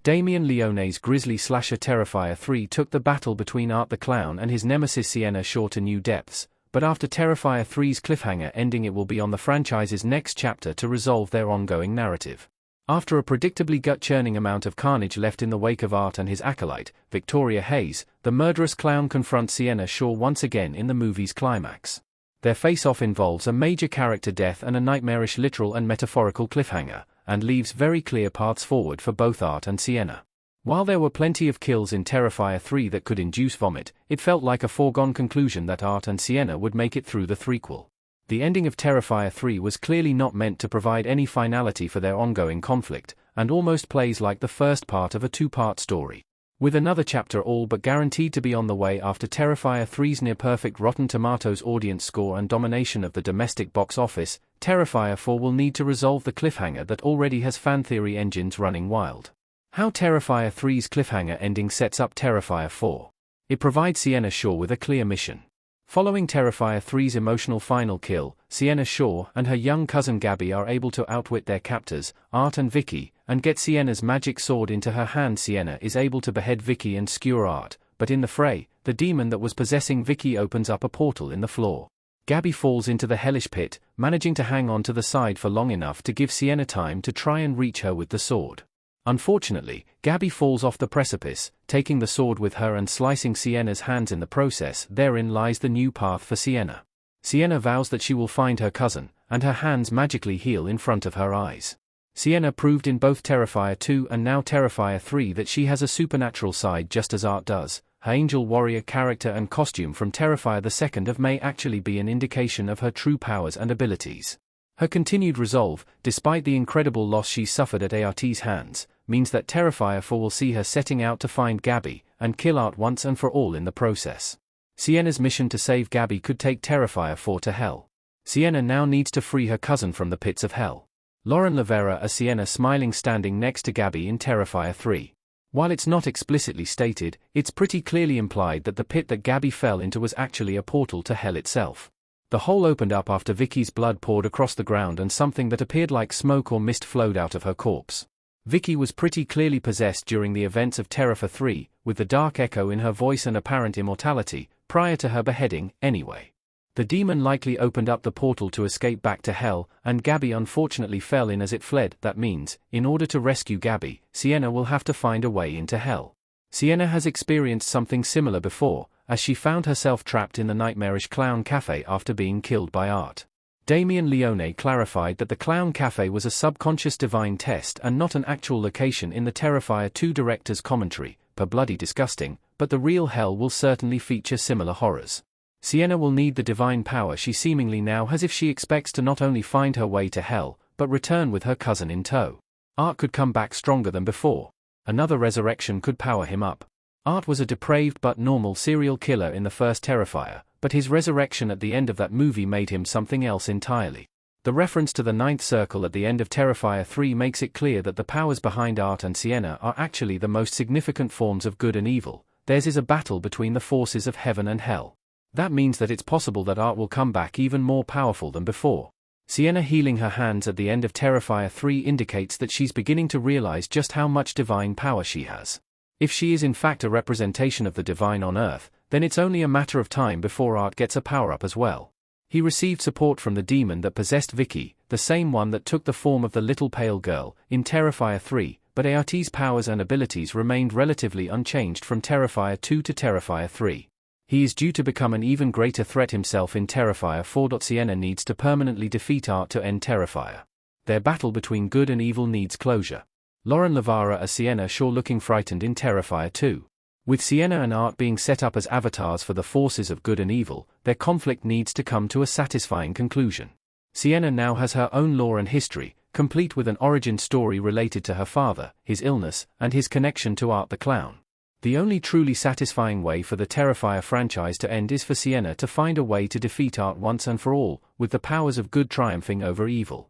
Damien Leone's grisly slasher Terrifier 3 took the battle between Art the Clown and his nemesis Sienna Shaw to new depths, but after Terrifier 3's cliffhanger ending, it will be on the franchise's next chapter to resolve their ongoing narrative. After a predictably gut-churning amount of carnage left in the wake of Art and his acolyte, Victoria Hayes, the murderous clown confronts Sienna Shaw once again in the movie's climax. Their face-off involves a major character death and a nightmarish literal and metaphorical cliffhanger, and leaves very clear paths forward for both Art and Sienna. While there were plenty of kills in Terrifier 3 that could induce vomit, it felt like a foregone conclusion that Art and Sienna would make it through the threequel. The ending of Terrifier 3 was clearly not meant to provide any finality for their ongoing conflict, and almost plays like the first part of a two-part story. With another chapter all but guaranteed to be on the way after Terrifier 3's near-perfect Rotten Tomatoes audience score and domination of the domestic box office, Terrifier 4 will need to resolve the cliffhanger that already has fan theory engines running wild. How Terrifier 3's cliffhanger ending sets up Terrifier 4. It provides Sienna Shaw with a clear mission. Following Terrifier 3's emotional final kill, Sienna Shaw and her young cousin Gabby are able to outwit their captors, Art and Vicky, and get Sienna's magic sword into her hand. Sienna is able to behead Vicky and skewer Art, but in the fray, the demon that was possessing Vicky opens up a portal in the floor. Gabby falls into the hellish pit, managing to hang on to the side for long enough to give Sienna time to try and reach her with the sword. Unfortunately, Gabby falls off the precipice, taking the sword with her and slicing Sienna's hands in the process. Therein lies the new path for Sienna. Sienna vows that she will find her cousin, and her hands magically heal in front of her eyes. Sienna proved in both Terrifier 2 and now Terrifier 3 that she has a supernatural side just as Art does. Her angel warrior character and costume from Terrifier 2 may actually be an indication of her true powers and abilities. Her continued resolve, despite the incredible loss she suffered at Art's hands, means that Terrifier 4 will see her setting out to find Gabby, and kill Art once and for all in the process. Sienna's mission to save Gabby could take Terrifier 4 to hell. Sienna now needs to free her cousin from the pits of hell. Lauren Lavera as Sienna smiling standing next to Gabby in Terrifier 3. While it's not explicitly stated, it's pretty clearly implied that the pit that Gabby fell into was actually a portal to hell itself. The hole opened up after Vicky's blood poured across the ground and something that appeared like smoke or mist flowed out of her corpse. Vicky was pretty clearly possessed during the events of Terrifier 3, with the dark echo in her voice and apparent immortality, prior to her beheading, anyway. The demon likely opened up the portal to escape back to hell, and Gabby unfortunately fell in as it fled. That means, in order to rescue Gabby, Sienna will have to find a way into hell. Sienna has experienced something similar before, as she found herself trapped in the nightmarish Clown Cafe after being killed by Art. Damien Leone clarified that the Clown Cafe was a subconscious divine test and not an actual location in the Terrifier 2 director's commentary, per bloody disgusting, but the real hell will certainly feature similar horrors. Sienna will need the divine power she seemingly now has if she expects to not only find her way to hell, but return with her cousin in tow. Art could come back stronger than before. Another resurrection could power him up. Art was a depraved but normal serial killer in the first Terrifier, but his resurrection at the end of that movie made him something else entirely. The reference to the ninth circle at the end of Terrifier 3 makes it clear that the powers behind Art and Sienna are actually the most significant forms of good and evil. Theirs is a battle between the forces of heaven and hell. That means that it's possible that Art will come back even more powerful than before. Sienna healing her hands at the end of Terrifier 3 indicates that she's beginning to realize just how much divine power she has. If she is in fact a representation of the divine on Earth, then it's only a matter of time before Art gets a power-up as well. He received support from the demon that possessed Vicky, the same one that took the form of the little pale girl, in Terrifier 3, but Art's powers and abilities remained relatively unchanged from Terrifier 2 to Terrifier 3. He is due to become an even greater threat himself in Terrifier 4. Sienna needs to permanently defeat Art to end Terrifier. Their battle between good and evil needs closure. Lauren Lavara as Sienna Shaw looking frightened in Terrifier 2. With Sienna and Art being set up as avatars for the forces of good and evil, their conflict needs to come to a satisfying conclusion. Sienna now has her own lore and history, complete with an origin story related to her father, his illness, and his connection to Art the Clown. The only truly satisfying way for the Terrifier franchise to end is for Sienna to find a way to defeat Art once and for all, with the powers of good triumphing over evil.